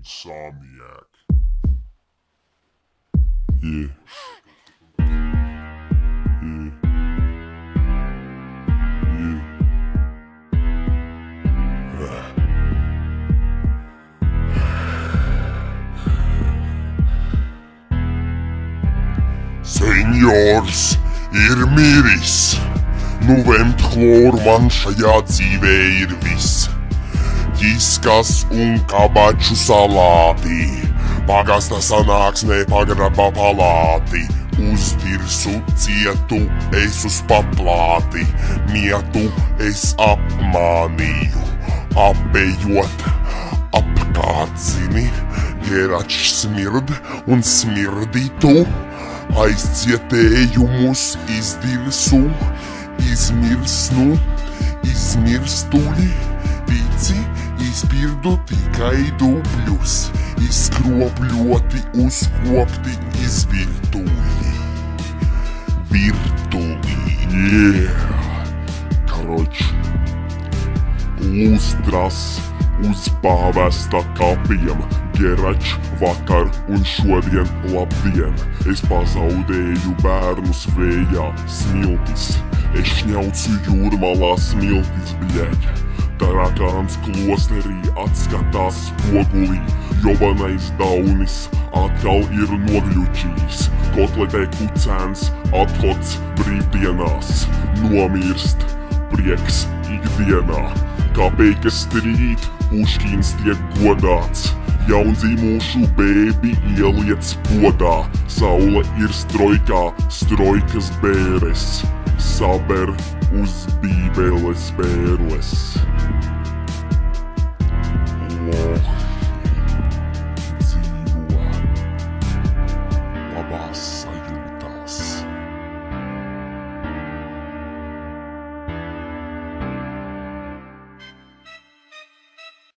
Insomniac. Yeah. Seniors ir miris, nu vemt chloru man šajā dzīvē ir viss. Ķiskas un kabaču salāti, pagasta sanāksmē pagraba palāti. Uz dirsu cietu es uz paplāti, mietu es apmānīju. Apējot apkārt zini, Geračs smird un smirdi tu. Aizcietējumus izdirsu, izmirsnu, izmirstuļi, tici, izpirdu tikai dubļus, izkropļoti, uzkopti, izvirtuļi. Virtuļi, Karoč, lustras uz pāvesta kapiem. Geračs vakar un šodien labdien. Es pazaudēju bērnus vējā smiltis. Es šņaucu jūrmalā smiltis, bļeļ. Tarakāns klosterī atskatās spogulī. Jobanais daunis atkal ir nogļučījis. Kotletē kucēns atkots brīvdienās. Nomirst prieks ikdienā. Kapeikas strīd, Puškins tiek godāts. Jaundzimušu bēbi ieliec podā. Saule ir strojkā, strojkas bēres. Saber uz bībeles pērles.